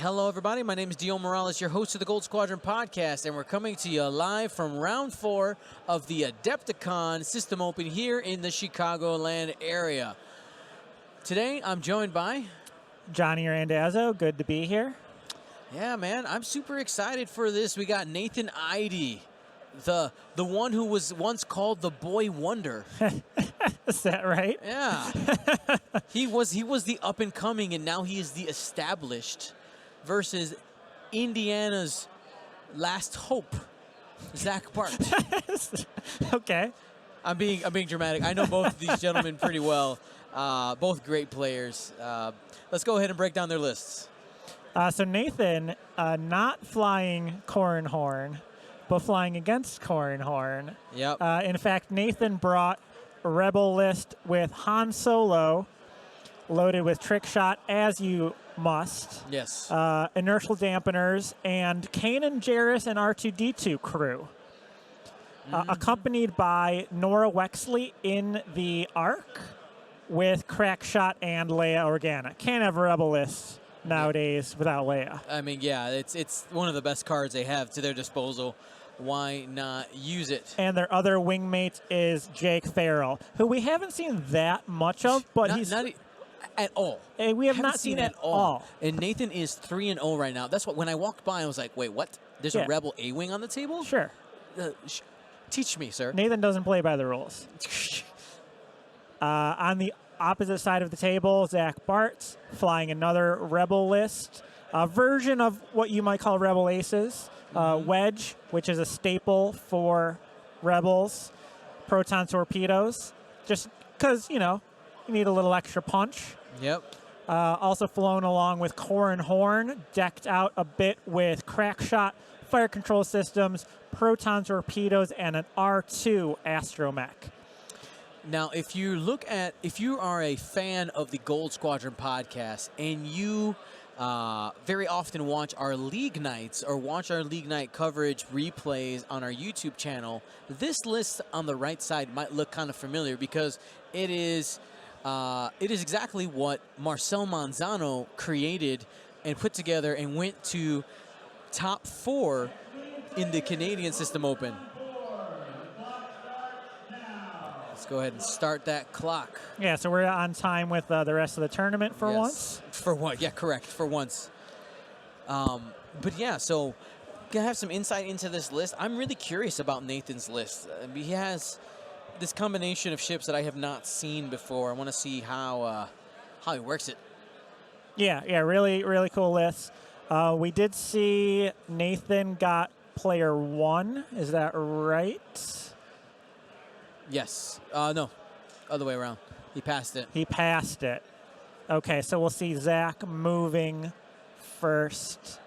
Hello, everybody. My name is Dio Morales, your host of the Gold Squadron podcast, and we're coming to you live from round 4 of the Adepticon System Open here in the Chicagoland area. Today, I'm joined by Johnny Randazzo. Good to be here. Yeah, man, I'm super excited for this. We got Nathan Eide, the one who was once called the Boy Wonder. Is that right? Yeah. he was the up and coming, and now he is the established. Versus Indiana's last hope, Zach Bart. Okay. I'm being dramatic. I know both of these gentlemen pretty well. Both great players. Let's go ahead and break down their lists. So Nathan, not flying Corrin Horn, but flying against Corrin Horn. Yep. In fact, Nathan brought a Rebel list with Han Solo, loaded with trick shot, as you must. Yes. Inertial dampeners, and Kanan Jarrus and R2-D2 crew. Accompanied by Nora Wexley in the Ark with Crack Shot and Leia Organa. Can't have a Rebel list nowadays without Leia. I mean, yeah, it's one of the best cards they have to their disposal. Why not use it? And their other wingmate is Jake Farrell, who we haven't seen that much of, but he's... Not at all. We have not seen at all. And Nathan is 3-0 right now. That's what, when I walked by, I was like, wait, what? There's a Rebel A-Wing on the table? Sure. Teach me, sir. Nathan doesn't play by the rules. On the opposite side of the table, Zach Bart flying another Rebel list. A version of what you might call Rebel Aces. Wedge, which is a staple for Rebels. Proton torpedoes. Just because, you know, you need a little extra punch. Yep. Also flown along with Corrin Horn, decked out a bit with Crack Shot, fire control systems, proton torpedoes, and an R2 astromech. Now, if you are a fan of the Gold Squadron podcast and you very often watch our League Nights or watch our League Night coverage replays on our YouTube channel, this list on the right side might look kind of familiar because it is exactly what Marcel Manzano created and put together and went to top 4 in the Canadian System Open. Let's go ahead and start that clock. Yeah, so we're on time with the rest of the tournament for once. For once, yeah, correct, for once. But yeah, so gonna have some insight into this list. I'm really curious about Nathan's list. He has this combination of ships that I have not seen before. I want to see how he works it. Yeah, really, really cool list. We did see Nathan got player 1. Is that right? Yes. No, other way around. He passed it. He passed it. Okay, so we'll see Zach moving first,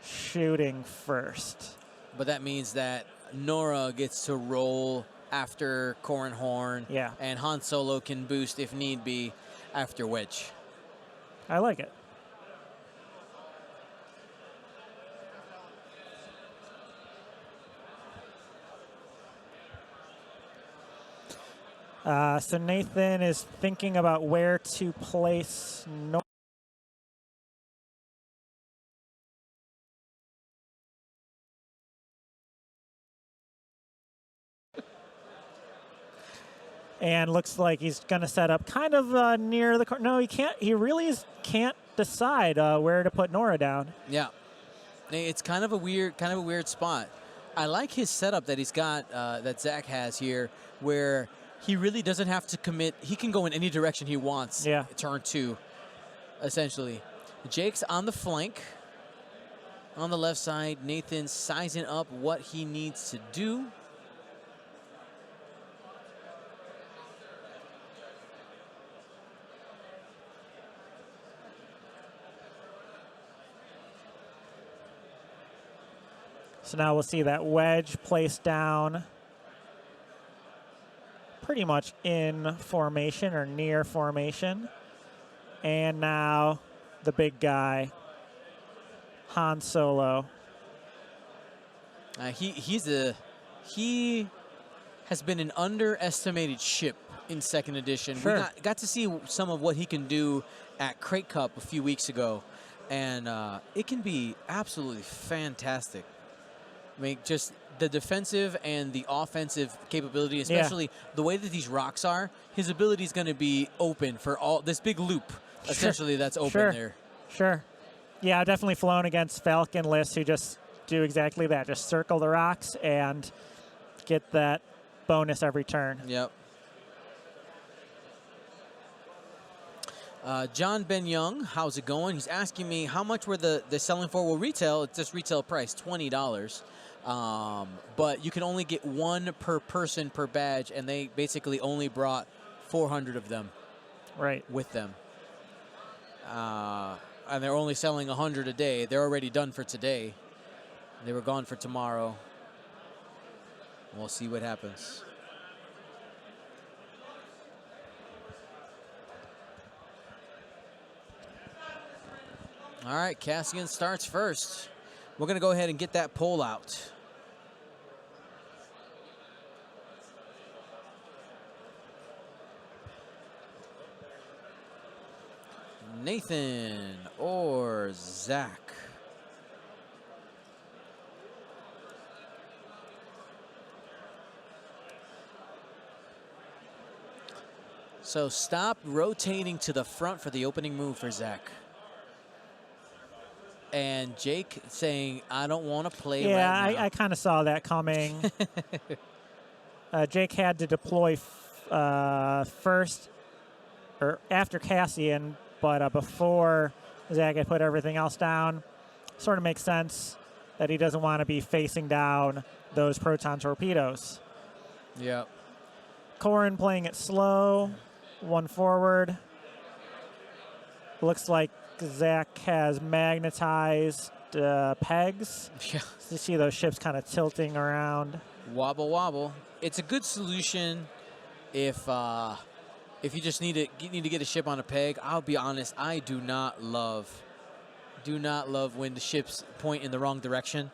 shooting first. But that means that Nora gets to roll after Corrin Horn. Yeah. And Han Solo can boost, if need be, after Wedge. I like it. So Nathan is thinking about where to place Nora. And looks like he's going to set up kind of near the... No, he can't. He really can't decide where to put Nora down. Yeah. It's kind of a weird spot. I like his setup that he's got, that Zach has here, where he really doesn't have to commit. He can go in any direction he wants. Yeah. Turn 2, essentially. Jake's on the flank. On the left side, Nathan sizing up what he needs to do. So now we'll see that wedge placed down pretty much in formation or near formation. And now the big guy, Han Solo. He has been an underestimated ship in second edition. Sure. We got to see some of what he can do at Crate Cup a few weeks ago. and it can be absolutely fantastic. I mean, just the defensive and the offensive capability, especially the way that these rocks are, his ability is going to be open for all this big loop, essentially, that's open there. Sure. Yeah, I've definitely flown against Falcon lists who just do exactly that. Just circle the rocks and get that bonus every turn. Yep. John Ben Young, how's it going? He's asking me how much were the selling for. Well, retail, it's just retail price, $20. But you can only get one per person per badge, and they basically only brought 400 of them with them. And they're only selling 100 a day. They're already done for today. They were gone for tomorrow. We'll see what happens. All right, Cassian starts first. We're going to go ahead and get that poll out. Nathan or Zach? So stop rotating to the front for the opening move for Zach. And Jake saying, I don't want to play right now. Yeah, I kind of saw that coming. Jake had to deploy first or after Cassian, but before Zach had put everything else down. Sort of makes sense that he doesn't want to be facing down those proton torpedoes. Yep. Corrin playing it slow, one forward. Looks like Zach has magnetized pegs. Yeah. You see those ships kind of tilting around. Wobble, wobble. It's a good solution if you just need to get a ship on a peg. I'll be honest, I do not love when the ships point in the wrong direction.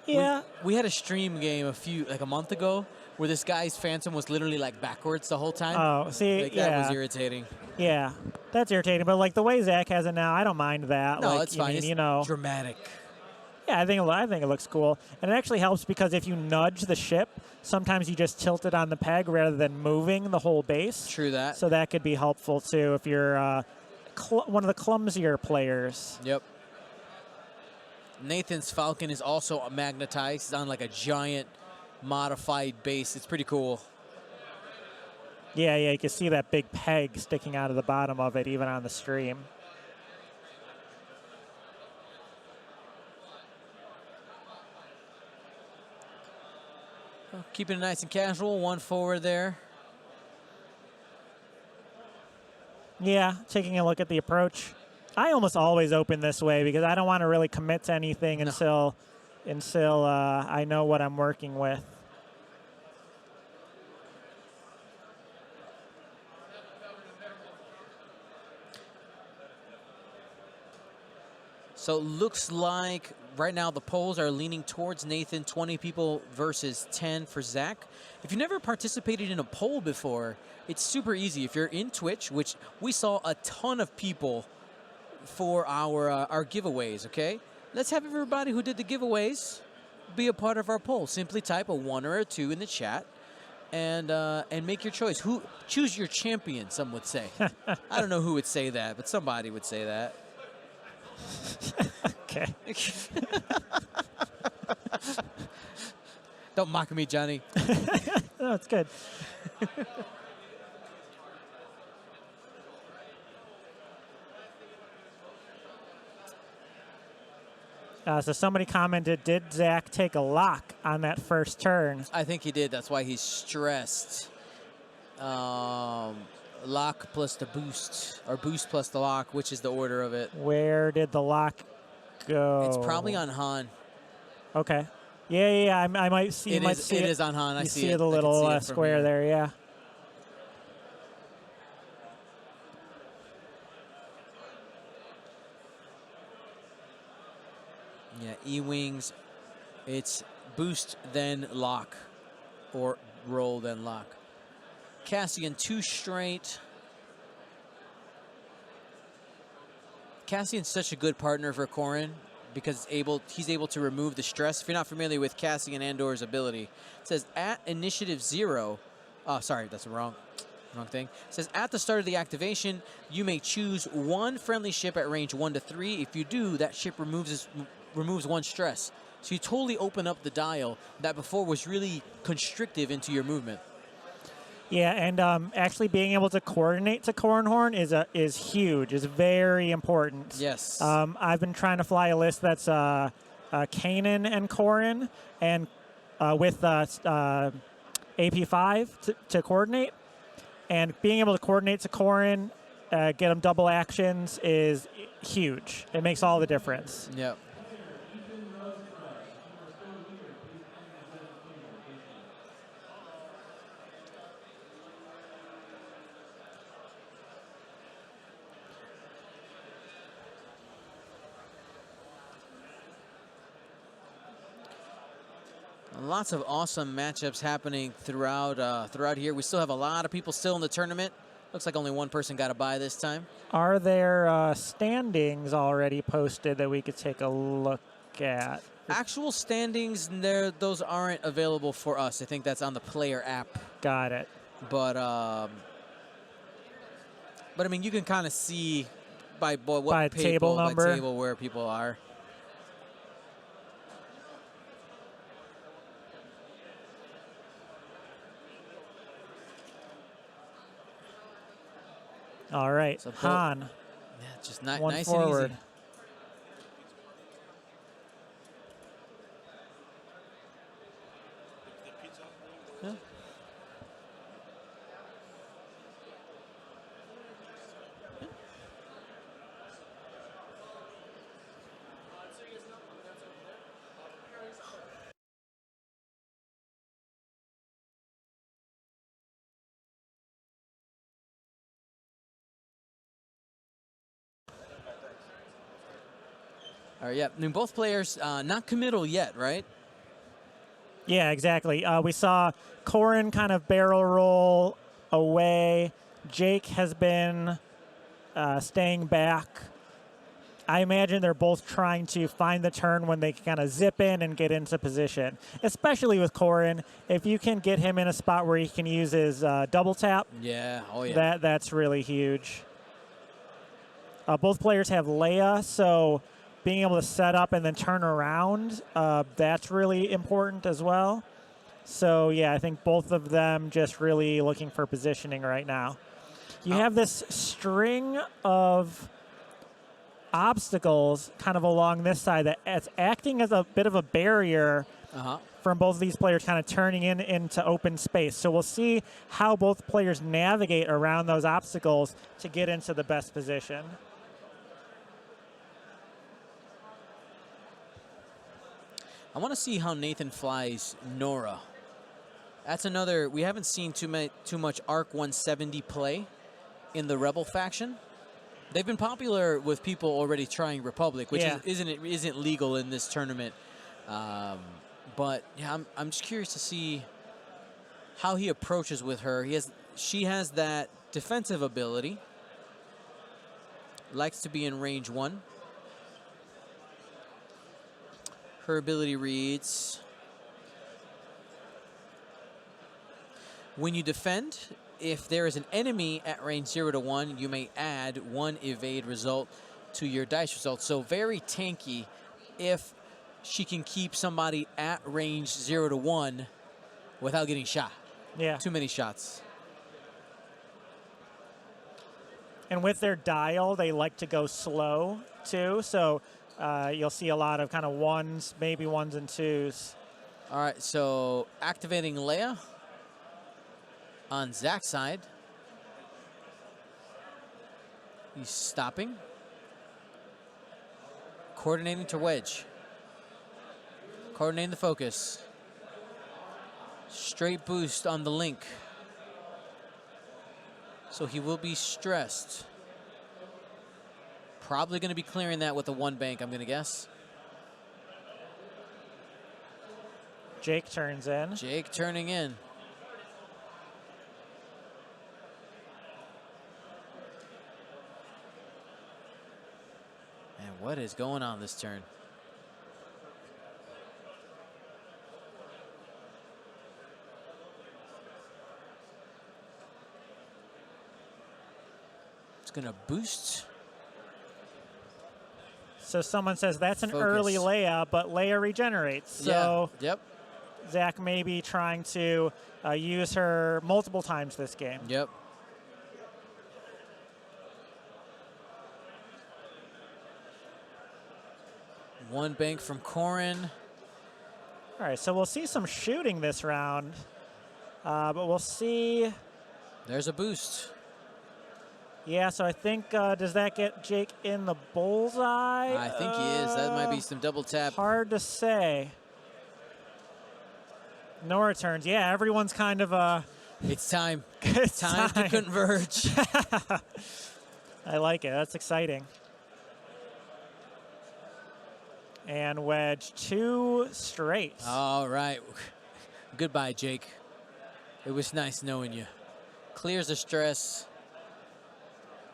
Yeah. We had a stream game a month ago where this guy's Phantom was literally like backwards the whole time. Oh, see, like, that was irritating. Yeah, that's irritating. But like the way Zach has it now, I don't mind that. No, like, it's fine. It's dramatic. Yeah, I think it looks cool, and it actually helps because if you nudge the ship, sometimes you just tilt it on the peg rather than moving the whole base. True that. So that could be helpful too if you're one of the clumsier players. Yep. Nathan's Falcon is also magnetized. It's on like a giant modified base. It's pretty cool. Yeah, you can see that big peg sticking out of the bottom of it, even on the stream. Keeping it nice and casual. One forward there. Yeah, taking a look at the approach. I almost always open this way because I don't want to really commit to anything until I know what I'm working with. So it looks like right now the polls are leaning towards Nathan, 20 people versus 10 for Zach. If you've never participated in a poll before, it's super easy. If you're in Twitch, which we saw a ton of people for our giveaways, okay? Let's have everybody who did the giveaways be a part of our poll. Simply type a 1 or a 2 in the chat and make your choice. Choose your champion, some would say. I don't know who would say that, but somebody would say that. Okay. Don't mock me, Johnny. No, it's good. So somebody commented, did Zach take a lock on that first turn? I think he did. That's why he's stressed. Lock plus the boost, or boost plus the lock, which is the order of it. Where did the lock go? It's probably on Han. Okay. Yeah. I might see. It is on Han. I see it. The little square there. Yeah. Yeah, E-Wings, it's boost then lock, or roll then lock. Cassian 2 straight. Cassian's such a good partner for Corrin because he's able to remove the stress. If you're not familiar with Cassian Andor's ability, it says at initiative 0. Oh, sorry, that's the wrong thing. It says at the start of the activation, you may choose one friendly ship at range 1 to 3. If you do, that ship removes 1 stress. So you totally open up the dial that before was really constrictive into your movement. Yeah, and actually being able to coordinate to Cornhorn is huge. Is very important. Yes. I've been trying to fly a list that's Kanan and Corrin, and with AP5 to coordinate. And being able to coordinate to Corrin, get them double actions is huge. It makes all the difference. Yep. Lots of awesome matchups happening throughout here. We still have a lot of people still in the tournament. Looks like only one person got a bye this time. Are there standings already posted that we could take a look at? Actual standings, those aren't available for us. I think that's on the player app. Got it. But I mean, you can kind of see by table number, by table where people are. All right, So Han. Yeah, just nice forward. and easy. Yeah. All right, yeah. I mean, both players not committal yet, right? Yeah, exactly. We saw Corrin kind of barrel roll away. Jake has been staying back. I imagine they're both trying to find the turn when they can kind of zip in and get into position, especially with Corrin. If you can get him in a spot where he can use his double tap, Yeah, oh yeah. that's really huge. Both players have Leia, so being able to set up and then turn around, that's really important as well. So, yeah, I think both of them just really looking for positioning right now. You have this string of obstacles kind of along this side that it's acting as a bit of a barrier from both of these players kind of turning into open space. So we'll see how both players navigate around those obstacles to get into the best position. I want to see how Nathan flies Nora. That's another. We haven't seen too much Arc 170 play in the Rebel faction. They've been popular with people already trying Republic, which isn't legal in this tournament. But yeah, I'm just curious to see how he approaches with her. She has that defensive ability. Likes to be in range 1. Her ability reads, when you defend, if there is an enemy at range 0 to 1, you may add 1 evade result to your dice result. So very tanky if she can keep somebody at range 0 to 1 without getting shot. Yeah. Too many shots. And with their dial, they like to go slow, too. So you'll see a lot of kind of 1s, maybe 1s and 2s. All right, so activating Leia on Zach's side. He's stopping. Coordinating to wedge. Coordinating the focus. Straight boost on the link. So he will be stressed. Probably going to be clearing that with a 1 bank, I'm going to guess. Jake turns in. Jake turning in. What is going on this turn? It's going to boost. So someone says that's an Focus. early Leia, but Leia regenerates. So yeah. Yep. Zach may be trying to use her multiple times this game. Yep. One bank from Corrin. All right, so we'll see some shooting this round, but we'll see. There's a boost. Yeah, so I think, does that get Jake in the bullseye? I think he is. That might be some double tap. Hard to say. No returns. Yeah, everyone's kind of It's time. it's Time to converge. I like it. That's exciting. And wedge 2 straight. All right. Goodbye, Jake. It was nice knowing you. Clears the stress.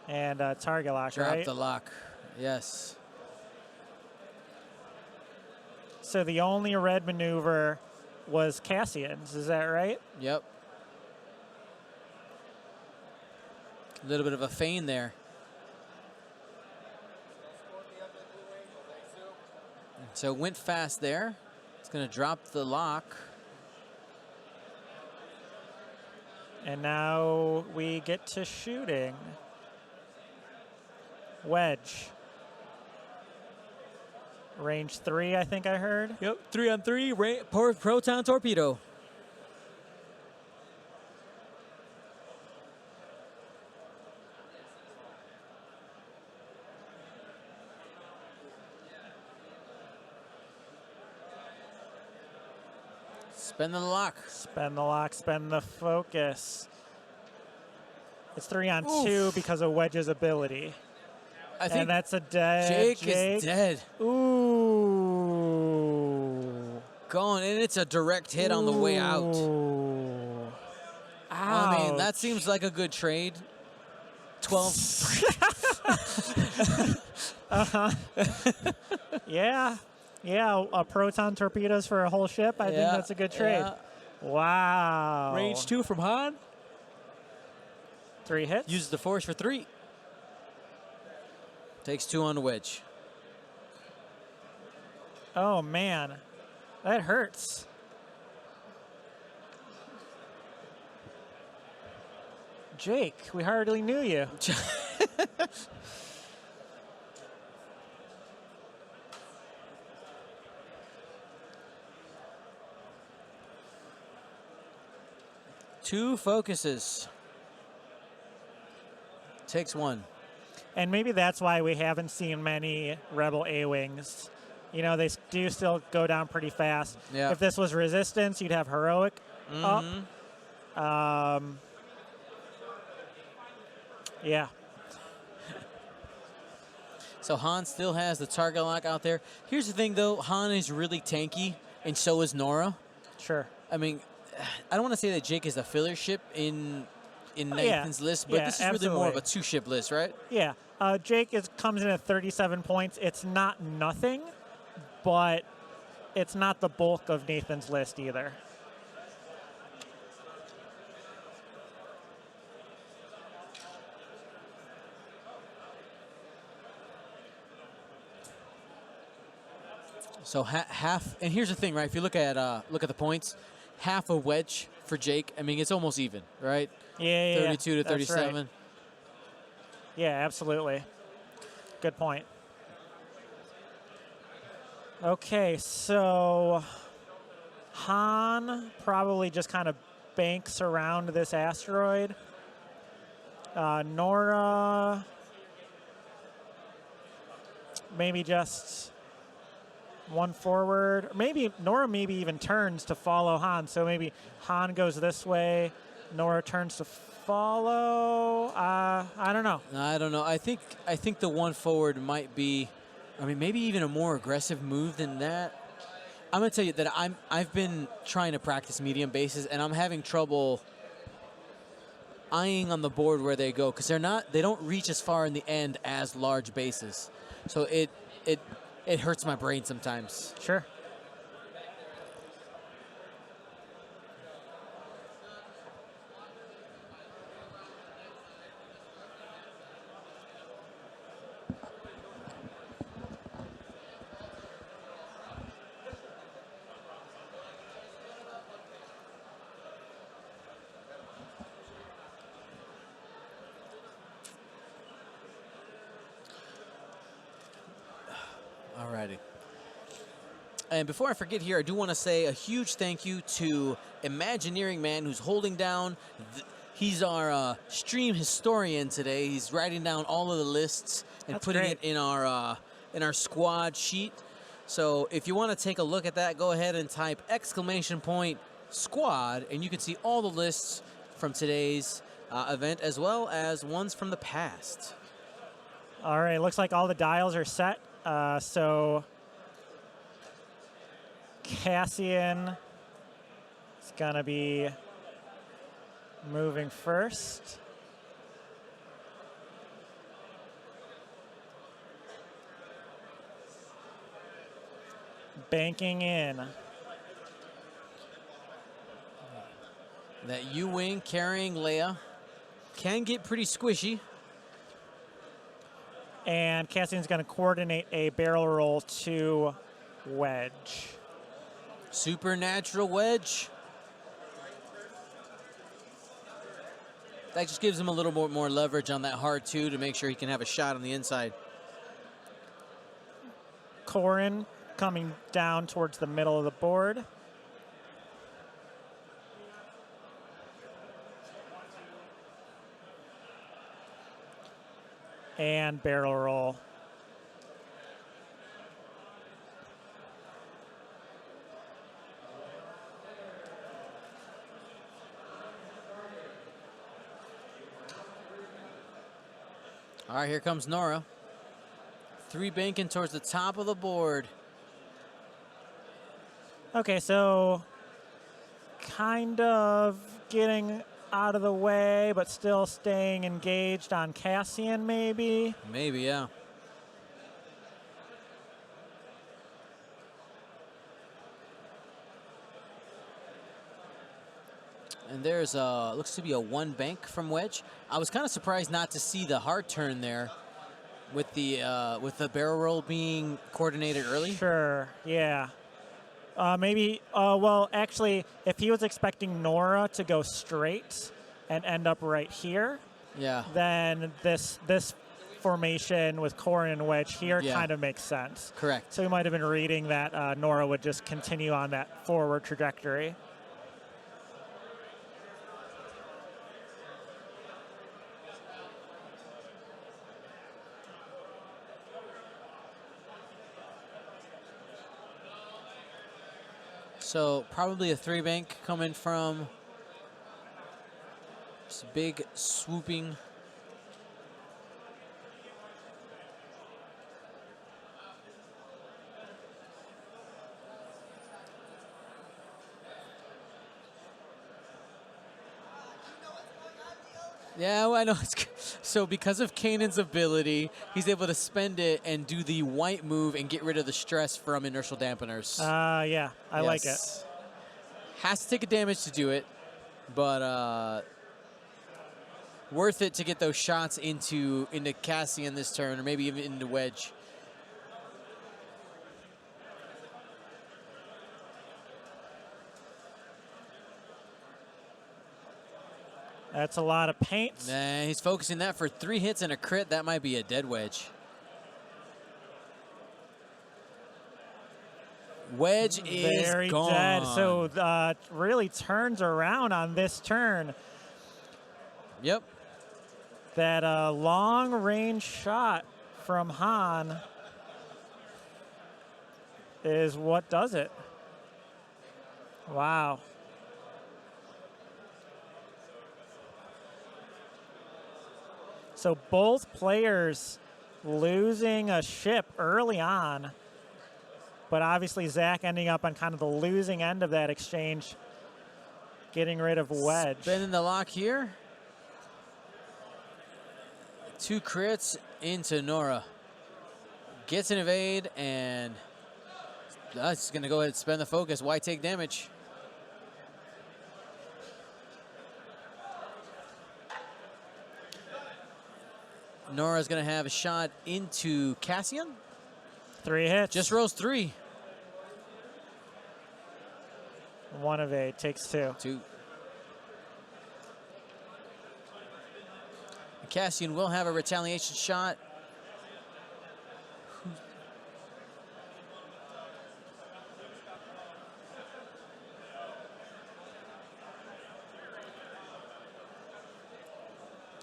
And target lock, Drop right? the lock. Yes. So the only red maneuver was Cassian's. Is that right? Yep. A little bit of a feign there. So went fast there. It's going to drop the lock. And now we get to shooting. Wedge. Range 3, I think I heard. Yep, 3-on-3, proton torpedo. Spend the lock. Spend the lock, spend the focus. It's 3-on-2 Oof. because of Wedge's ability. I think And that's a dead Jake is dead. Ooh. Gone, and it's a direct hit on the way out. Ooh. I mean, that Ouch. seems like a good trade. 12. Yeah. Yeah, proton torpedoes for a whole ship. I think Yeah, that's a good trade. yeah. Wow. Range 2 from Han. 3 hits. Uses the force for 3. Takes 2 on the wedge. Oh, man. That hurts. Jake, we hardly knew you. Two focuses. Takes 1. And maybe that's why we haven't seen many Rebel A-Wings. You know, they do still go down pretty fast. Yeah. If this was Resistance, you'd have Heroic up. Yeah. So Han still has the target lock out there. Here's the thing, though. Han is really tanky, and so is Nora. Sure. I mean, I don't want to say that Jake is a filler ship in Nathan's list, but Yeah, this is really more of a absolutely. 2-ship list, right? Yeah. Jake comes in at 37 points. It's not nothing, but it's not the bulk of Nathan's list either. So half, and here's the thing, right? If you look at the points, half a wedge for Jake. I mean, it's almost even, right? Yeah, 32 to that's 37. right. Yeah, absolutely. Good point. Okay, so Han probably just kind of banks around this asteroid. Nora, maybe just one forward. Maybe Nora maybe even turns to follow Han. So maybe Han goes this way, Nora turns to follow. I don't know. I don't know. I think the one forward might be, I mean, maybe even a more aggressive move than that. I'm gonna tell you that I've been trying to practice medium bases, and I'm having trouble eyeing on the board where they go because they don't reach as far in the end as large bases. So it hurts my brain sometimes. Sure. Alrighty. And before I forget here, I do want to say a huge thank you to Imagineering Man, who's holding down. He's our stream historian today. He's writing down all of the lists and That's putting great. it in our squad sheet. So if you want to take a look at that, go ahead and type !squad, and you can see all the lists from today's event as well as ones from the past. All right, looks like all the dials are set. So Cassian is going to be moving first. Banking in. That U-wing carrying Leia can get pretty squishy. And Cassian's going to coordinate a barrel roll to Wedge. Supernatural Wedge. That just gives him a little more leverage on that hard two to make sure he can have a shot on the inside. Corrin coming down towards the middle of the board. And barrel roll. All right, here comes Nora. 3 banking towards the top of the board. Okay, so kind of getting out of the way, but still staying engaged on Cassian, maybe. Maybe, yeah. And there's looks to be a 1 bank from Wedge. I was kind of surprised not to see the hard turn there with the barrel roll being coordinated early. Sure, yeah. Maybe, well, actually, if he was expecting Nora to go straight and end up right here, Yeah. then this formation with Corrin and Wedge here Yeah. kind of makes sense. Correct. So we might have been reading that Nora would just continue on that forward trajectory. So probably a 3 bank coming from this big swooping. Yeah, well, I know. So because of Kanan's ability, he's able to spend it and do the white move and get rid of the stress from inertial dampeners. Yeah, I like it. Has to take a damage to do it, but worth it to get those shots into Cassian this turn, or maybe even into Wedge. That's a lot of paint. Nah, he's focusing that for 3 hits and a crit. That might be a dead Wedge. Wedge is very gone. dead. So really turns around on this turn. Yep. That long range shot from Han is what does it. Wow. So both players losing a ship early on, but obviously Zach ending up on kind of the losing end of that exchange, getting rid of Wedge. Spinning the lock here. 2 crits into Nora. Gets an evade, and that's going to go ahead and spend the focus. Why take damage? Nora's going to have a shot into Cassian. 3 hits. Just rolls 3. 1 evade, takes 2. 2. Cassian will have a retaliation shot.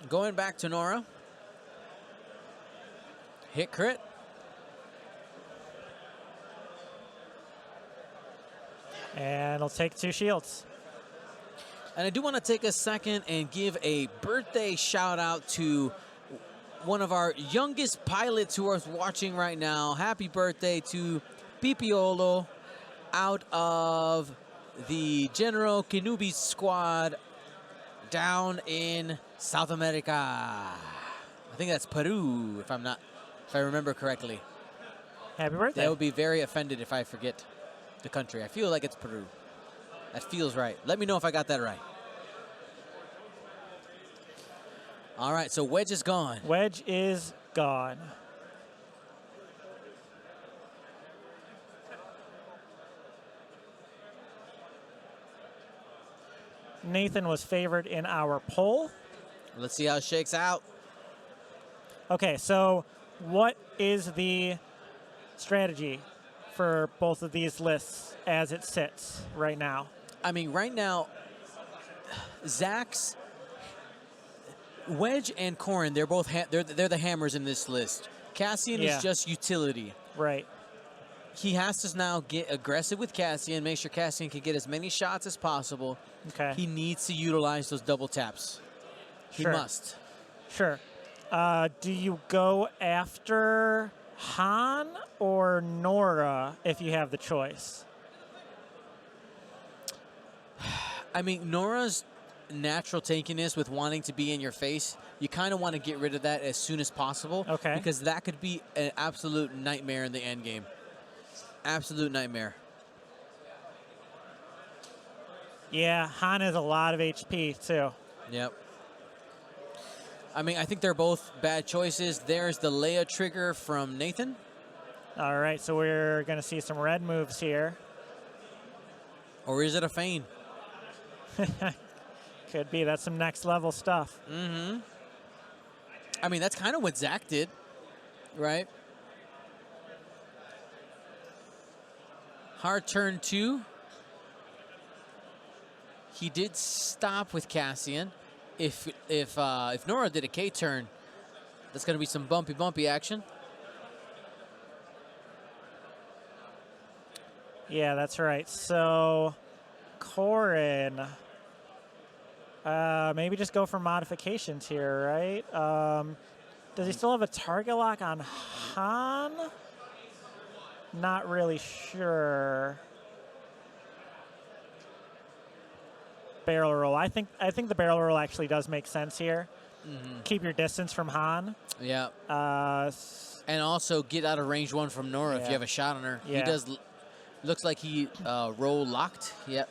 Going back to Nora. Hit crit. And it'll take 2 shields. And I do want to take a second and give a birthday shout out to one of our youngest pilots who are watching right now. Happy birthday to Pipiolo out of the General Kenubi squad down in South America. I think that's Peru, if I remember correctly. Happy birthday. They would be very offended if I forget the country. I feel like it's Peru. That feels right. Let me know if I got that right. All right, so Wedge is gone. Wedge is gone. Nathan was favored in our poll. Let's see how it shakes out. Okay, so what is the strategy for both of these lists as it sits right now? I mean, right now, Zach's Wedge and Corrin, they're both they're the hammers in this list. Cassian is just utility. Right. He has to now get aggressive with Cassian, make sure Cassian can get as many shots as possible. Okay. He needs to utilize those double taps. He must. Sure. Do you go after Han or Nora if you have the choice? I mean, Nora's natural tankiness with wanting to be in your face, you kind of want to get rid of that as soon as possible. Okay. Because that could be an absolute nightmare in the end game. Absolute nightmare. Yeah, Han has a lot of HP too. Yep. I mean, I think they're both bad choices. There's the Leia trigger from Nathan. All right, so we're going to see some red moves here. Or is it a feign? Could be. That's some next level stuff. Mm-hmm. I mean, that's kind of what Zach did, right? Hard turn 2. He did stop with Cassian. If Nora did a K turn, that's going to be some bumpy action. Yeah, that's right. So, Corrin, maybe just go for modifications here, right? Does he still have a target lock on Han? Not really sure. Barrel roll. I think the barrel roll actually does make sense here. Mm-hmm. Keep your distance from Han. Yeah. And also get out of range 1 from Nora if you have a shot on her. Yeah. He does. Looks like he roll locked. Yep.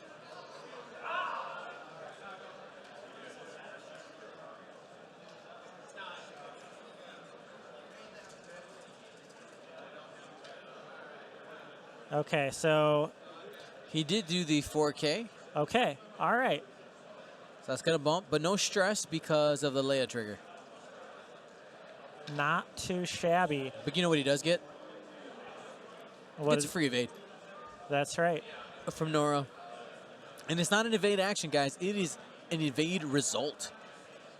Okay, so he did do the 4K. Okay, all right. So that's gonna bump, but no stress because of the Leia trigger. Not too shabby. But you know what he does get? It's a free evade. That's right. From Nora. And it's not an evade action, guys. It is an evade result.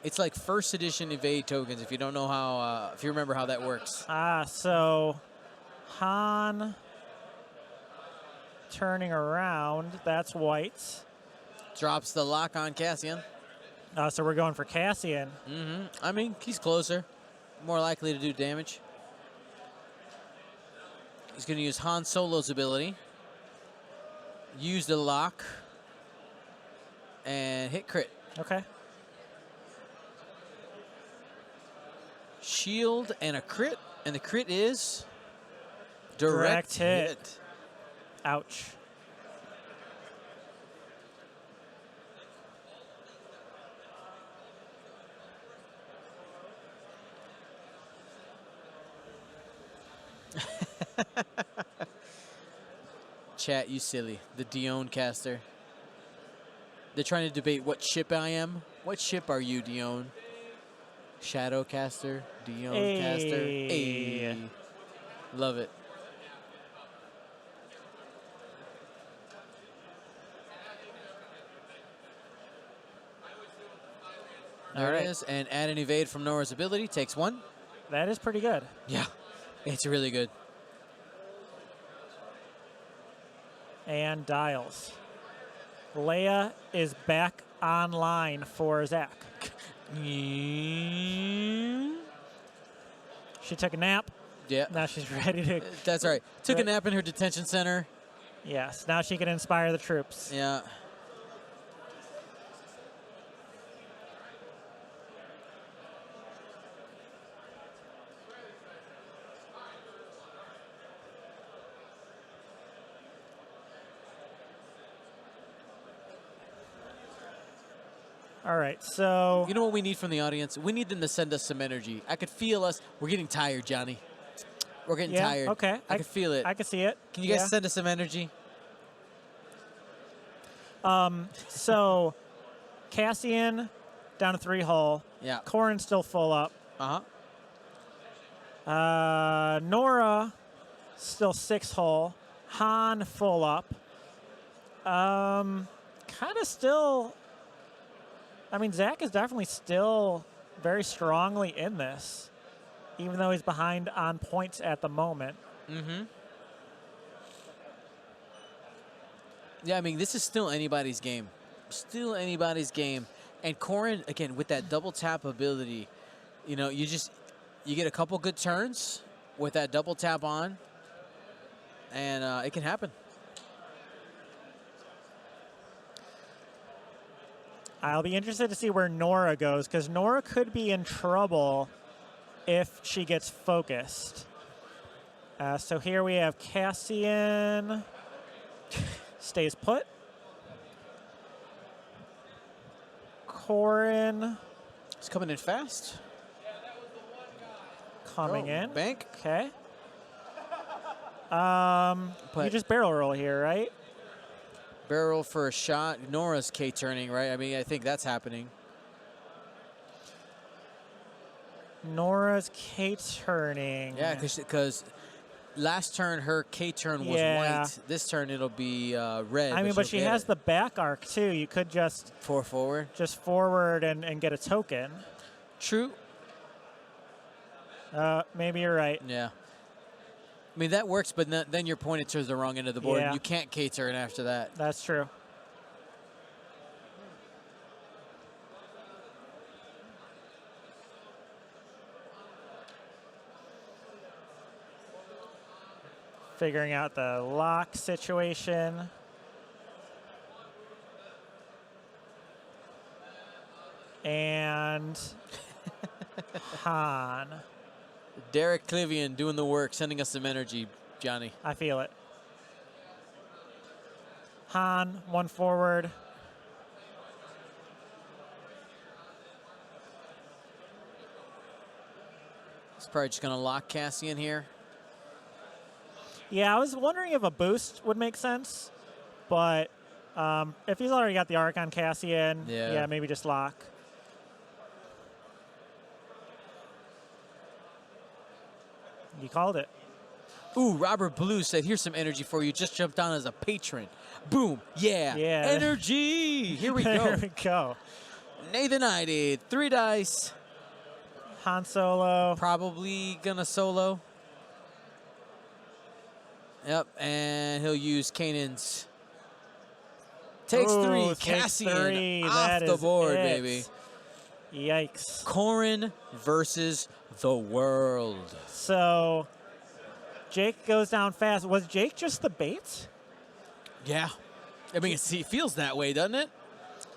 It's like first edition evade tokens, if you don't know how, if you remember how that works. So Han turning around, that's white. Drops the lock on Cassian. So we're going for Cassian. Mm-hmm. I mean, he's closer. More likely to do damage. He's going to use Han Solo's ability. Use the lock. And hit crit. Okay. Shield and a crit. And the crit is Direct hit. hit. Ouch. Chat, you silly. The Dion caster. They're trying to debate what ship I am. What ship are you, Dion? Shadow caster, Dion caster. Hey. Love it. There it is. And add and evade from Nora's ability. Takes 1. That is pretty good. Yeah, it's really good. And dials. Leia is back online for Zach. She took a nap. Yeah. Now she's ready to... That's right. Took a nap in her detention center. Yes, now she can inspire the troops. Yeah. All right, so... You know what we need from the audience? We need them to send us some energy. I could feel us. We're getting tired, Johnny. We're getting tired. Okay. I can feel it. I can see it. Can you guys send us some energy? So, Cassian down to 3 hull. Yeah. Corrin still full up. Nora still 6 hull. Han full up. Kind of still... I mean, Zach is definitely still very strongly in this, even though he's behind on points at the moment. Mm-hmm. Yeah, I mean, this is still anybody's game. Still anybody's game. And Corrin, again, with that double tap ability, you know, you get a couple good turns with that double tap on, and it can happen. I'll be interested to see where Nora goes, because Nora could be in trouble if she gets focused. So here we have Cassian. Stays put. Corrin. It's coming in fast. Coming in. Bank. Okay. You just barrel roll here, right? Barrel for a shot. Nora's K-turning, right? I mean, I think that's happening. Nora's K-turning. Yeah, because last turn her K-turn was white. This turn it'll be red. I mean, but she has the back arc, too. You could just... forward? Just forward and get a token. True. Maybe you're right. Yeah. I mean, that works, but then you're pointed towards the wrong end of the board. Yeah. You can't K-turn after that. That's true. Figuring out the lock situation. And Han. Derek Clivian doing the work, sending us some energy, Johnny. I feel it. Han, 1 forward. He's probably just going to lock Cassian here. Yeah, I was wondering if a boost would make sense, but if he's already got the arc on Cassian, yeah, maybe just lock. You called it. Ooh, Robert Blue said, here's some energy for you. Just jumped on as a patron. Boom. Yeah. Energy. Here we go. Here we go. Nathan Eide, 3 dice. Han Solo. Probably going to solo. Yep, and he'll use Kanan's. Takes 3. Cassian off the board, baby. Yikes. Corrin versus the world. So, Jake goes down fast. Was Jake just the bait? Yeah. I mean, he feels that way, doesn't it?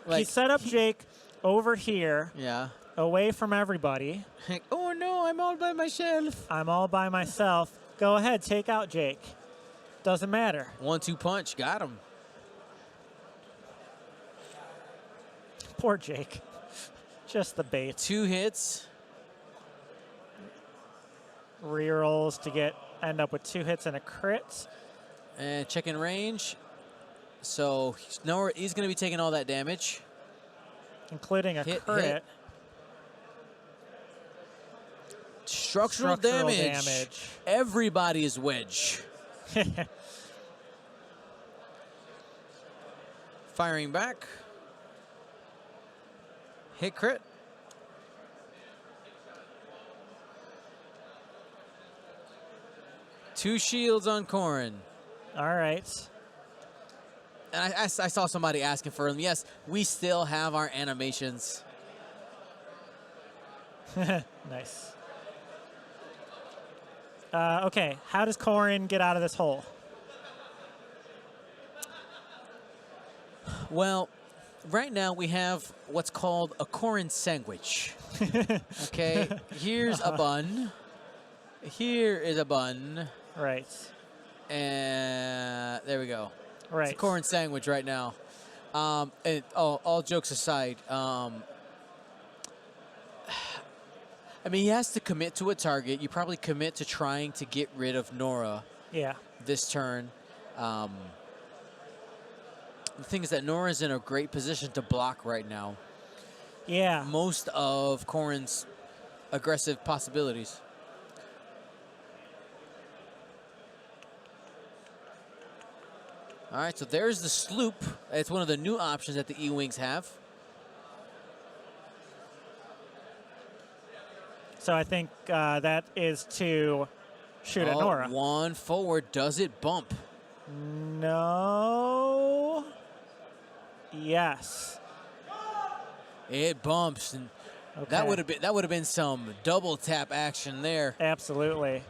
Like, he set up Jake over here. Yeah. Away from everybody. Oh, no, I'm all by myself. I'm all by myself. Go ahead, take out Jake. Doesn't matter. 1-2 punch, got him. Poor Jake. Just the bait. 2 hits. Rerolls to end up with 2 hits and a crit. And checking range. So he's going to be taking all that damage. Including a crit. Hit. Structural damage. Everybody is wedge. Firing back. Hit crit. Two shields on Corrin. All right. And I saw somebody asking for them. Yes, we still have our animations. Nice. Okay, how does Corrin get out of this hole? Well, right now we have what's called a Corrin sandwich. Okay, here's a bun. Here is a bun. Right. And there we go. Right. It's a Corrin sandwich right now. And all jokes aside, I mean, he has to commit to a target. You probably commit to trying to get rid of Nora. Yeah. This turn. The thing is that Nora's in a great position to block right now. Yeah. Most of Corrin's aggressive possibilities. All right, so there's the sloop. It's one of the new options that the E-Wings have. So I think that is to shoot at Nora. One forward. Does it bump? No. Yes. It bumps, and Okay. that would have been some double tap action there. Absolutely.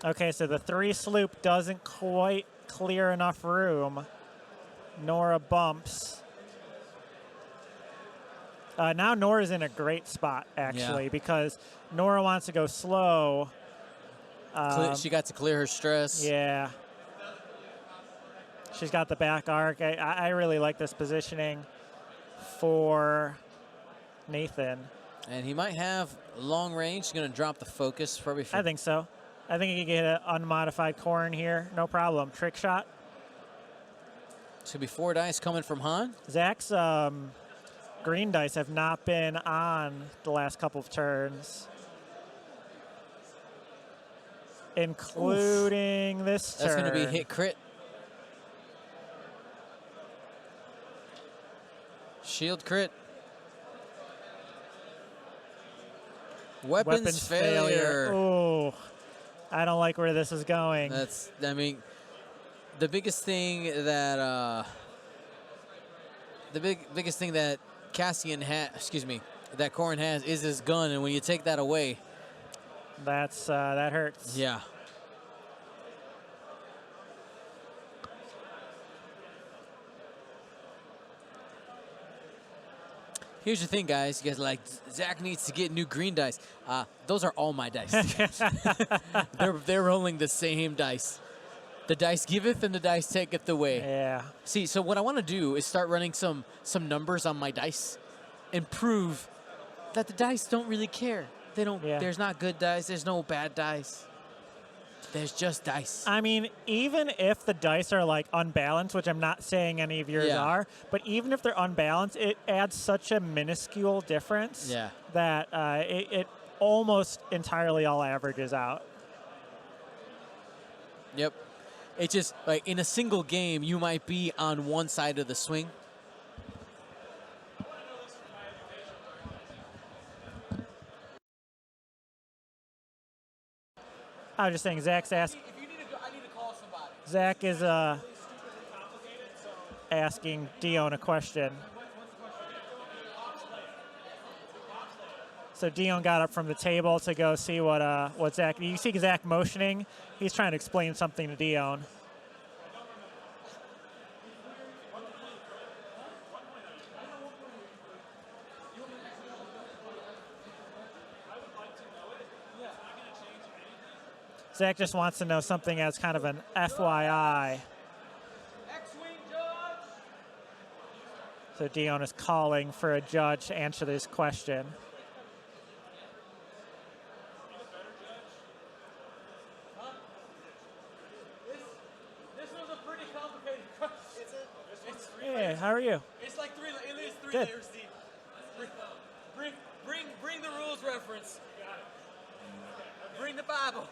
Okay, so the 3 sloop doesn't quite clear enough room. Nora bumps. Now Nora's in a great spot, actually, because Nora wants to go slow. She got to clear her stress. Yeah. She's got the back arc. I really like this positioning for Nathan. And he might have long range. He's going to drop the focus probably. I think so. I think he can get an unmodified Corrin here. No problem. Trick shot. It's going to be 4 dice coming from Han. Zach's green dice have not been on the last couple of turns, including this turn. That's going to be hit crit. Shield crit. Weapons failure. Oh, I don't like where this is going. I mean, the biggest thing that biggest thing that Cassian that Corrin has is his gun, and when you take that away, that hurts. Yeah. Here's the thing, guys. You guys are like, Zach needs to get new green dice. Those are all my dice. they're rolling the same dice. The dice giveth and the dice taketh away. Yeah. See, so what I want to do is start running some numbers on my dice and prove that the dice don't really care. They don't. Yeah. There's not good dice. There's no bad dice. There's just dice. I mean, even if the dice are like unbalanced, which I'm not saying any of yours are, but even if they're unbalanced, it adds such a minuscule difference that it almost entirely all averages out. Yep. It's just like in a single game, you might be on one side of the swing. I was just saying, Zach's asking. If you need to, I need to call somebody. Zach is asking Dion a question. So Dion got up from the table to go see what Zach. You see Zach motioning. He's trying to explain something to Dion. Zach just wants to know something as kind of an FYI. X-Wing judge! So Dion is calling for a judge to answer this question. This was a pretty complicated question. Hey, how are you? It's like three Good. layers deep. Bring the rules reference. Bring the Bible.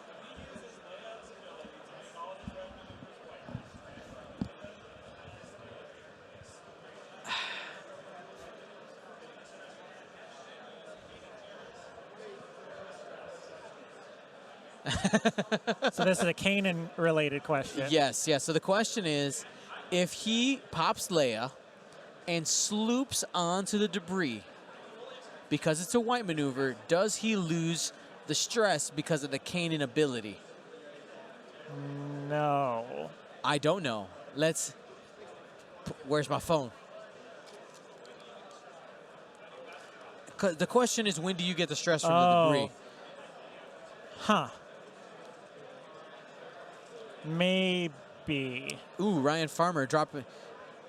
So this is a Kanan-related question. Yes. So the question is, if he pops Leia and sloops onto the debris because it's a white maneuver, does he lose the stress because of the Kanan ability? No. I don't know. Where's my phone? 'Cause the question is, when do you get the stress from the debris? Huh. Maybe. Ooh, Ryan Farmer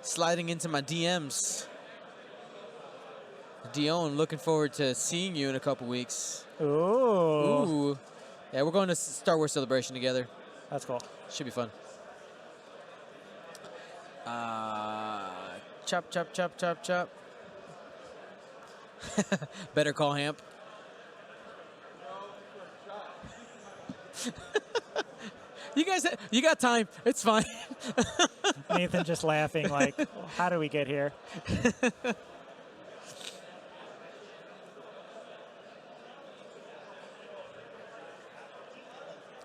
sliding into my DMs. Dion, looking forward to seeing you in a couple weeks. Ooh. Yeah, we're going to Star Wars Celebration together. That's cool. Should be fun. Chop, chop, chop, chop, chop. Better call Hamp. You got time. It's fine. Nathan just laughing like, how do we get here?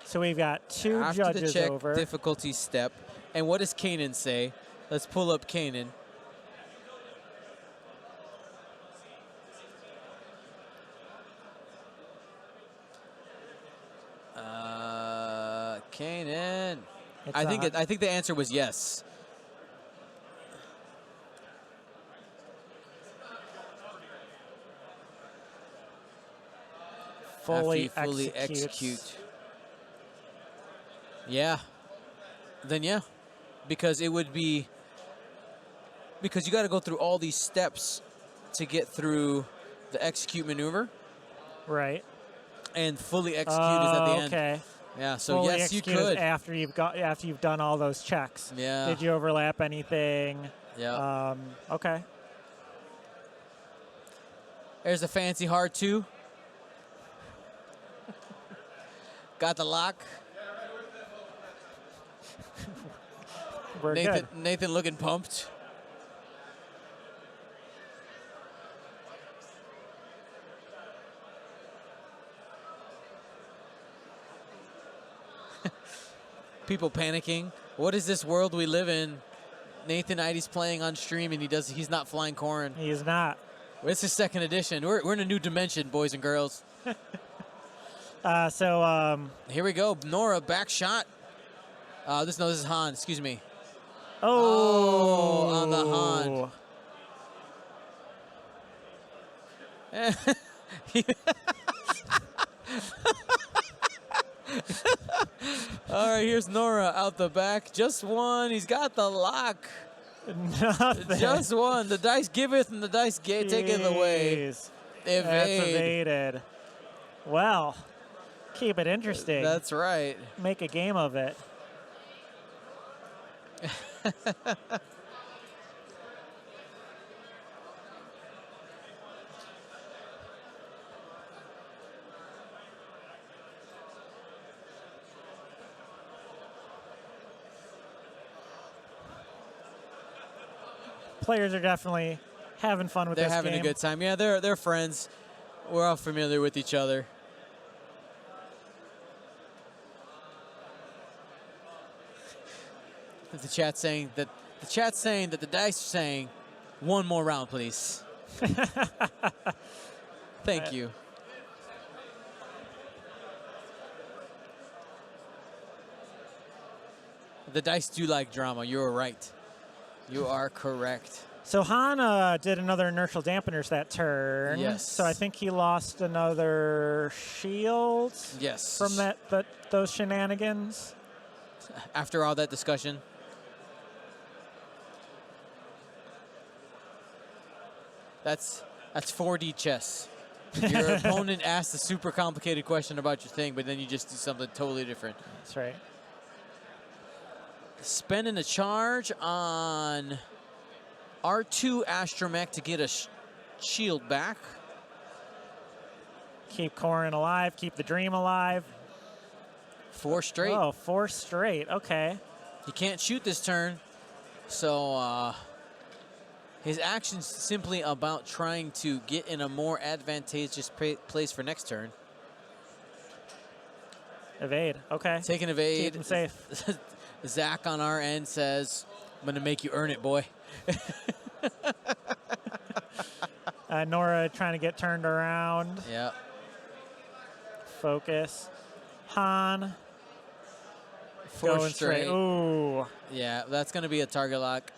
So we've got two After judges the check over. difficulty step. And what does Kanan say? Let's pull up Kanan. Kanan. I think the answer was yes. fully execute. executes. Yeah. Then yeah. Because it would be... Because you got to go through all these steps to get through the execute maneuver. Right. And fully execute is at the end. Okay. Yeah, so Fully yes, you execute is could. after you've done all those checks. Yeah. Did you overlap anything? Yeah. Okay. There's a fancy heart too. Got the lock. We're good. Nathan looking pumped. People panicking. What is this world we live in? Nathan Eide's playing on stream and he's not flying Corrin. He is not. It's the second edition. We're in a new dimension, boys and girls. Here we go. Nora, back shot. This is Han. Excuse me. Oh, on the Han. All right, here's Nora out the back. Just one. He's got the lock. Nothing. Just one. The dice giveth and the dice taketh away. That's evaded. Well, keep it interesting. That's right. Make a game of it. Players are definitely having fun with this game. They're having a good time. Yeah, they're friends. We're all familiar with each other. The chat's saying that the dice are saying, one more round, please. Thank you. The dice do like drama. You are right. You are correct. So Han did another inertial dampeners that turn. Yes. So I think he lost another shield. Yes. From those shenanigans. After all that discussion. That's 4D chess. Your opponent asks a super complicated question about your thing, but then you just do something totally different. That's right. Spending a charge on R2 Astromech to get a shield back. Keep Corrin alive. Keep the dream alive. 4 straight. Oh, 4 straight. Okay. He can't shoot this turn, so his action's simply about trying to get in a more advantageous place for next turn. Evade. Okay. Take an evade. Keep him safe. Zach on our end says, I'm going to make you earn it, boy. Nora trying to get turned around. Yeah. Focus. Han. 4 Going straight. Ooh. Yeah, that's going to be a target lock.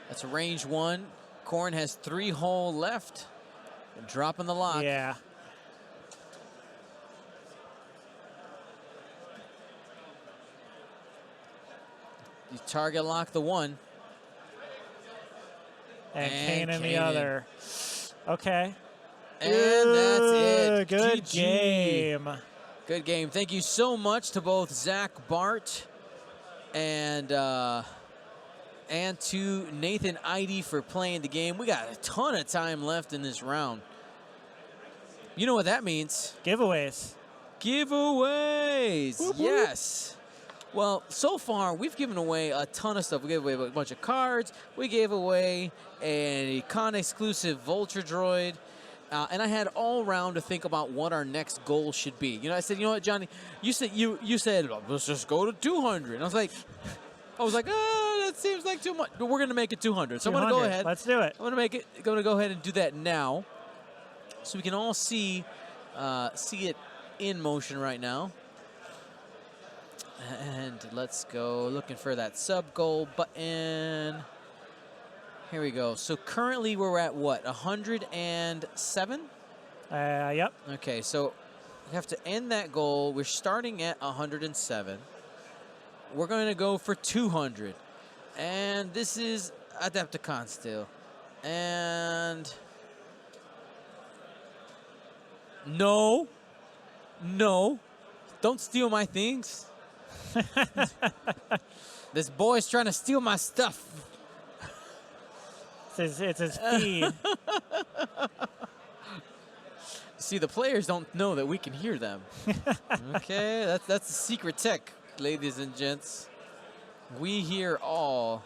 That's a range 1. Corrin has 3 hull left. Dropping the lock. Yeah. You target lock the 1. And Kanan the other. Okay. And that's it. Good GG. game. Good game. Thank you so much to both Zach, Bart, and to Nathan Eide for playing the game. We got a ton of time left in this round. You know what that means? Giveaways. Giveaways. Whoop, whoop. Yes. Well, so far, we've given away a ton of stuff. We gave away a bunch of cards. We gave away a con-exclusive Vulture Droid. And I had all round to think about what our next goal should be. You know, I said, you know what, Johnny? You said let's just go to 200. And I was like, that seems like too much. But we're going to make it 200. So I'm going to go ahead. Let's do it. I'm going to go ahead and do that now, so we can all see it in motion right now. And let's go looking for that sub goal button. Here we go. So currently we're at what, 107? Yep. Okay, so we have to end that goal. We're starting at 107. We're going to go for 200. And this is Adepticon still. And no, don't steal my things. This boy's trying to steal my stuff. It's his feed. See, the players don't know that we can hear them. Okay, that's a secret tech, ladies and gents. We hear all.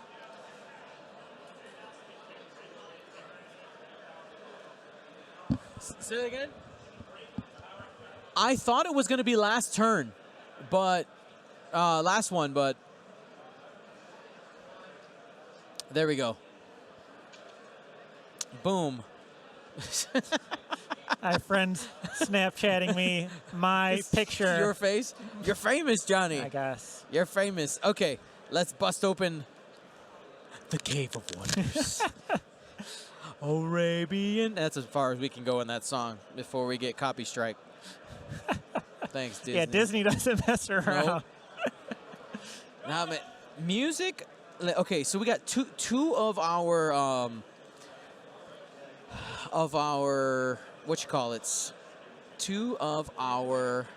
Say that again? I thought it was going to be last turn, but last one, but there we go. Boom. I have friends Snapchatting me my picture. Your face? You're famous, Johnny. I guess. You're famous. Okay, let's bust open the Cave of Wonders. Arabian. That's as far as we can go in that song before we get copy strike. Thanks, Disney. Yeah, Disney doesn't mess around. Nope. Now, music. Okay, so we got two of our what you call it? Two of our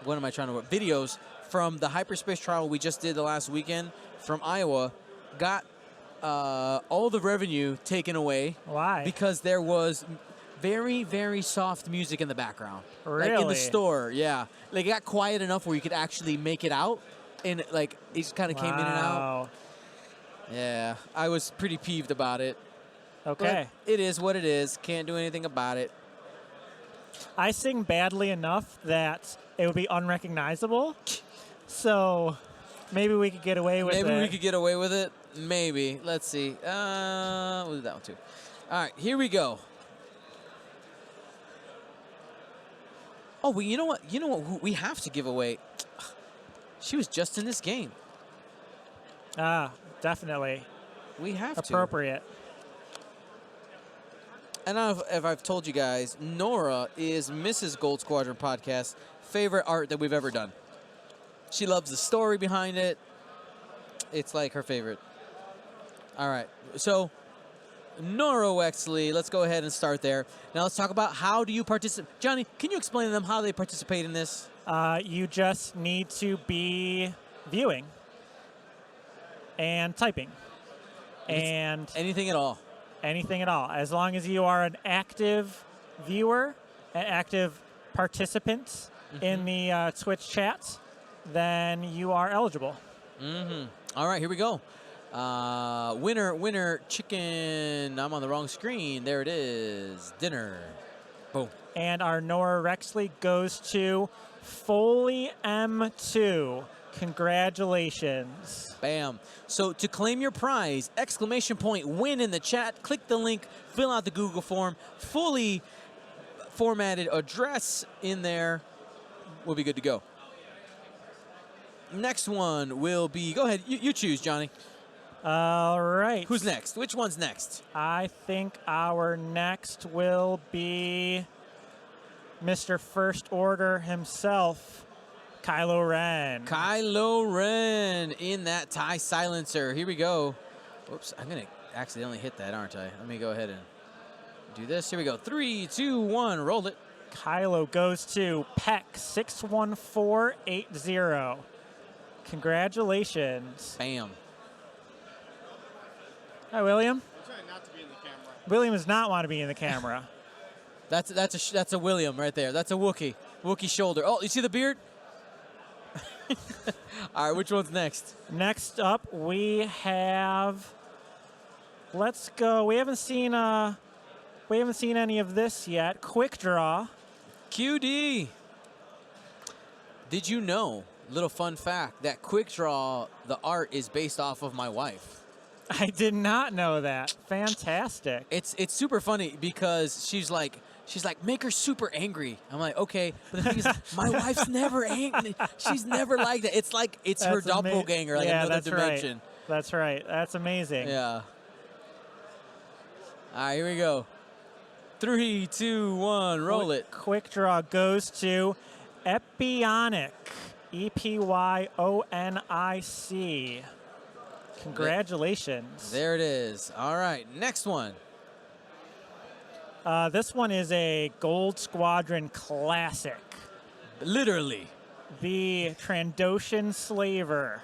what am I trying to work? Videos from the hyperspace trial we just did the last weekend from Iowa got all the revenue taken away. Why? Because there was very, very soft music in the background. Really? Like in the store, yeah. Like it got quiet enough where you could actually make it out. And like it just kind of came in and out. Yeah, I was pretty peeved about it. Okay. But it is what it is. Can't do anything about it. I sing badly enough that it would be unrecognizable. So maybe we could get away with it. Maybe we could get away with it. Maybe. Let's see. We'll do that one too. All right, here we go. Oh, well, you know what? You know what? Who we have to give away. She was just in this game. Ah, definitely We have to. appropriate. And if I've told you guys, Nora is Mrs. Gold Squadron Podcast's favorite art that we've ever done. She loves the story behind it. It's like her favorite. All right. So, Nora Wexley, let's go ahead and start there. Now let's talk about how do you participate. Johnny, can you explain to them how they participate in this? You just need to be viewing and typing and Anything at all. anything at all. As long as you are an active viewer, an active participant in the Twitch chat, then you are eligible. All right, here we go. Winner, chicken. I'm on the wrong screen. There it is. Dinner. Boom. And our Nora Rexley goes to Foley M2. Congratulations. Bam. So to claim your prize, !win in the chat. Click the link, fill out the Google form, fully formatted address in there. We'll be good to go. Next one will be, go ahead, you choose, Johnny. All right. Who's next? Which one's next? I think our next will be Mr. First Order himself, Kylo Ren. Kylo Ren in that TIE silencer. Here we go. Whoops, I'm going to accidentally hit that, aren't I? Let me go ahead and do this. Here we go. 3, 2, 1, roll it. Kylo goes to Peck 61480. Congratulations. Bam. Hi, William. I'm trying not to be in the camera. William does not want to be in the camera. That's a William right there. That's a Wookiee. Wookiee shoulder. Oh, you see the beard? All right, which one's next? Next up, we have. Let's go. We haven't seen any of this yet. Quick draw. QD. Did you know, little fun fact, that Quick Draw, the art is based off of my wife? I did not know that. Fantastic. It's super funny because she's like, make her super angry. I'm like, okay. But the thing is, my wife's never angry. She's never like that. It's like it's her doppelganger, like yeah, another that's dimension. Right. That's right. That's amazing. Yeah. All right, here we go. 3, 2, 1, roll it. Quick draw goes to Epionic. EPYONIC. Congratulations. There it is. All right, next one. This one is a Gold Squadron classic. Literally. The Trandoshan Slaver.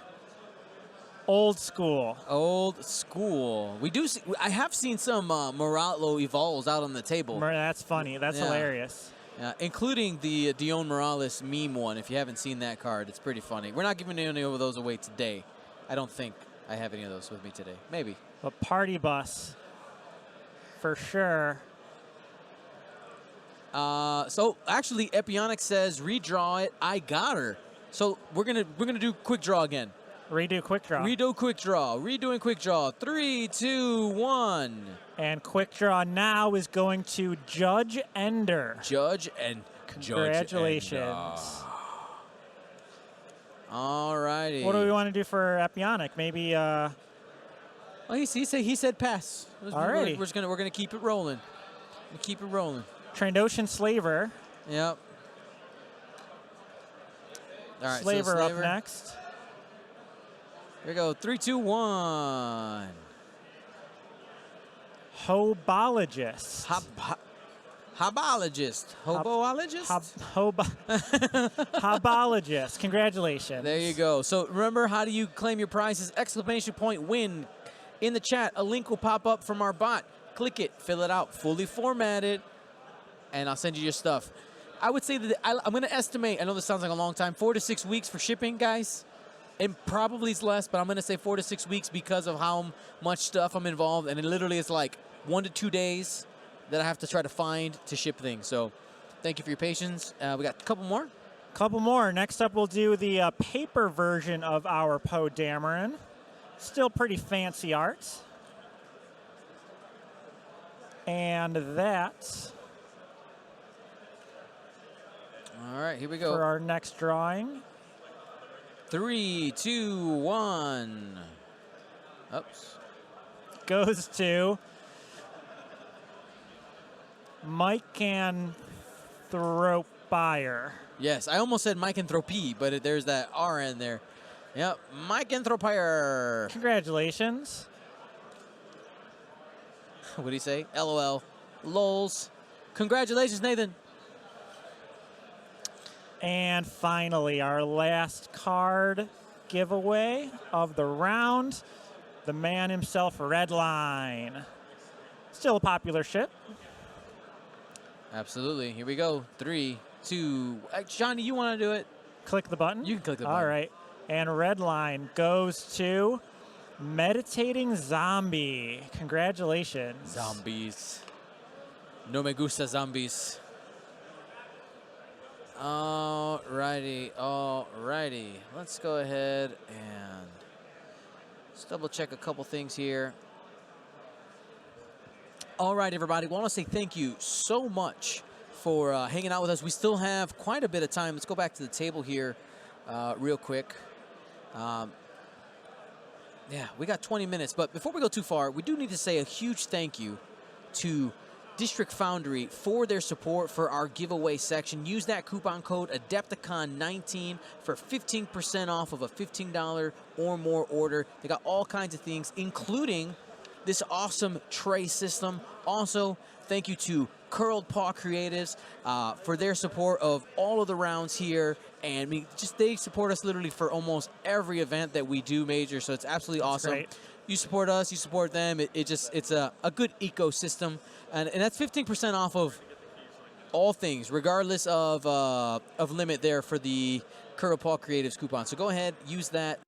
Old school. Old school. We do. I have seen some Moralo Evolves out on the table. That's funny. That's hilarious. Including the Dion Morales meme one. If you haven't seen that card, it's pretty funny. We're not giving any of those away today. I don't think I have any of those with me today. Maybe. But Party Bus, for sure. So actually, Epionic says redraw it. I got her. So we're gonna do quick draw again. Redo quick draw. Redo quick draw. Redoing quick draw. 3, 2, 1. And quick draw now is going to Judge Ender. Judge and Congratulations. All righty. What do we want to do for Epionic? Maybe. Well, he said pass. Alrighty. We're gonna keep it rolling. Keep it rolling. Trandoshan Slaver. Yep. All right. Slaver so up next. Here we go. 3, 2, 1. Hobologist. Hobologist. Hobologist? Hobologist. Congratulations. There you go. So remember, how do you claim your prizes? !win. In the chat, a link will pop up from our bot. Click it, fill it out, fully formatted, and I'll send you your stuff. I would say that I'm going to estimate, I know this sounds like a long time, 4 to 6 weeks for shipping, guys. And probably it's less, but I'm going to say 4 to 6 weeks because of how much stuff I'm involved. And it literally is like 1 to 2 days that I have to try to find to ship things. So thank you for your patience. We got a couple more. Couple more. Next up, we'll do the paper version of our Poe Dameron. Still pretty fancy art. And that right, here we for go. our next drawing. 3, 2, 1. Oops. Goes to Mike Anthropire. Yes, I almost said Micanthropy, but there's that R in there. Yep, Micanthropire. Congratulations. What do you say? LOL. LOLs. Congratulations, Nathan. And finally, our last card giveaway of the round. The man himself, Redline. Still a popular ship. Absolutely. Here we go. 3, 2. Johnny, you want to do it? Click the button. You can click the button. All right. And Redline goes to Meditating Zombie. Congratulations. Zombies. No me gusta zombies. Alrighty. Let's go ahead and let's double check a couple things here. All right, everybody. Want to say thank you so much for hanging out with us. We still have quite a bit of time. Let's go back to the table here real quick. Yeah, we got 20 minutes. But before we go too far, we do need to say a huge thank you to District Foundry for their support for our giveaway section. Use that coupon code Adepticon19 for 15% off of a $15 or more order. They got all kinds of things, including this awesome tray system. Also, thank you to Curled Paw Creatives for their support of all of the rounds here. And they support us literally for almost every event that we do major. So it's absolutely awesome. Great. You support us, you support them. It's a good ecosystem. And that's 15% off of all things, regardless of limit there for the Curled Paw Creatives coupon. So go ahead, use that.